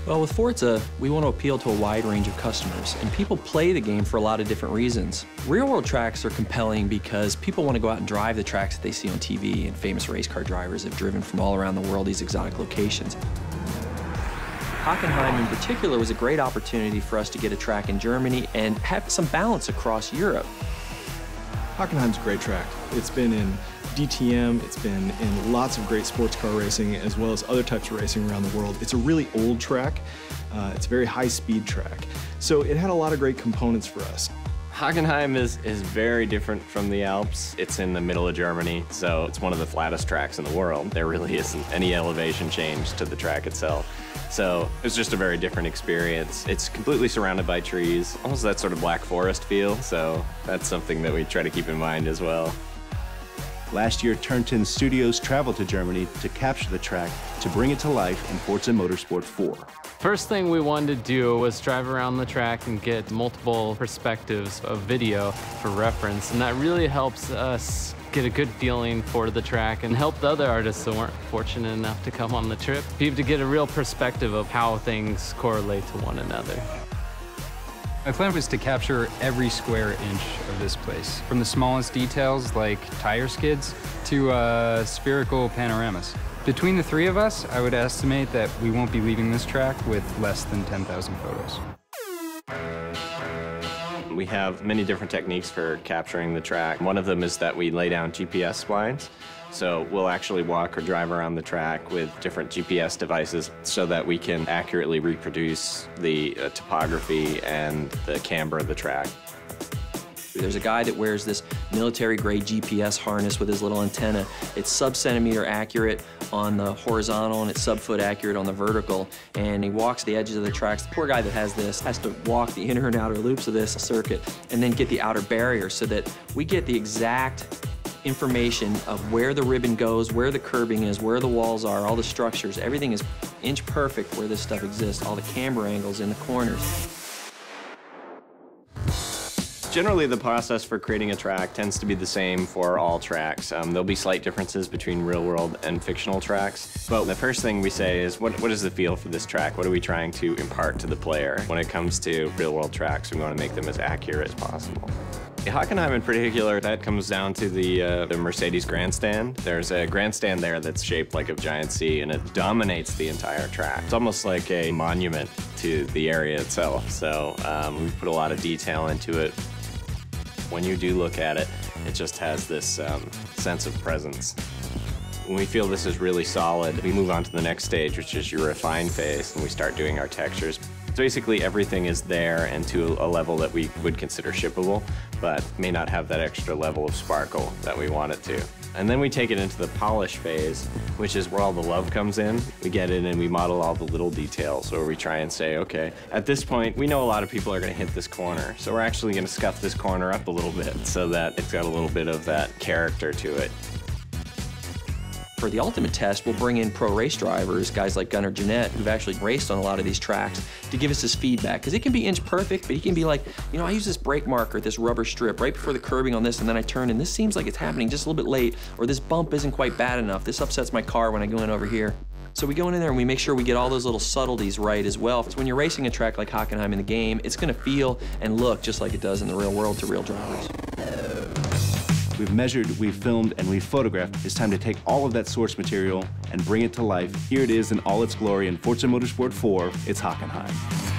Well, with Forza, we want to appeal to a wide range of customers, and people play the game for a lot of different reasons. Real-world tracks are compelling because people want to go out and drive the tracks that they see on TV, and famous race car drivers have driven from all around the world these exotic locations. Hockenheim in particular was a great opportunity for us to get a track in Germany and have some balance across Europe. Hockenheim's a great track. It's been in DTM, it's been in lots of great sports car racing as well as other types of racing around the world. It's a really old track. It's a very high-speed track. So it had a lot of great components for us. Hockenheim is very different from the Alps. It's in the middle of Germany, so it's one of the flattest tracks in the world. There really isn't any elevation change to the track itself. So it's just a very different experience. It's completely surrounded by trees, almost that sort of Black Forest feel, so that's something that we try to keep in mind as well. Last year, Turnton Studios traveled to Germany to capture the track to bring it to life in Forza Motorsport 4. First thing we wanted to do was drive around the track and get multiple perspectives of video for reference, and that really helps us get a good feeling for the track and help the other artists that weren't fortunate enough to come on the trip, people to get a real perspective of how things correlate to one another. My plan was to capture every square inch of this place, from the smallest details like tire skids to spherical panoramas. Between the three of us, I would estimate that we won't be leaving this track with less than 10,000 photos. We have many different techniques for capturing the track. One of them is that we lay down GPS splines. So we'll actually walk or drive around the track with different GPS devices so that we can accurately reproduce the topography and the camber of the track. There's a guy that wears this military-grade GPS harness with his little antenna. It's sub-centimeter accurate on the horizontal and it's sub-foot accurate on the vertical, and he walks the edges of the tracks. The poor guy that has this has to walk the inner and outer loops of this circuit and then get the outer barrier so that we get the exact information of where the ribbon goes, where the curbing is, where the walls are, all the structures. Everything is inch perfect where this stuff exists, all the camber angles in the corners. Generally, the process for creating a track tends to be the same for all tracks. There'll be slight differences between real-world and fictional tracks, but the first thing we say is, what is the feel for this track? What are we trying to impart to the player? When it comes to real-world tracks, we want to make them as accurate as possible. Hockenheim in particular, that comes down to the Mercedes grandstand. There's a grandstand there that's shaped like a giant C, and it dominates the entire track. It's almost like a monument to the area itself, so we've put a lot of detail into it. When you do look at it, it just has this sense of presence. When we feel this is really solid, we move on to the next stage, which is your refine phase, and we start doing our textures. So basically, everything is there and to a level that we would consider shippable, but may not have that extra level of sparkle that we want it to. And then we take it into the polish phase, which is where all the love comes in. We get in and we model all the little details, where we try and say, okay, at this point, we know a lot of people are going to hit this corner, so we're actually going to scuff this corner up a little bit so that it's got a little bit of that character to it. For the ultimate test, we'll bring in pro race drivers, guys like Gunnar Jeanette, who've actually raced on a lot of these tracks, to give us his feedback. Because it can be inch perfect, but he can be like, you know, I use this brake marker, this rubber strip, right before the curbing on this, and then I turn, and this seems like it's happening just a little bit late, or this bump isn't quite bad enough. This upsets my car when I go in over here. So we go in there and we make sure we get all those little subtleties right as well. Because when you're racing a track like Hockenheim in the game, it's going to feel and look just like it does in the real world to real drivers. We've measured, we've filmed, and we've photographed. It's time to take all of that source material and bring it to life. Here it is in all its glory in Forza Motorsport 4, it's Hockenheim.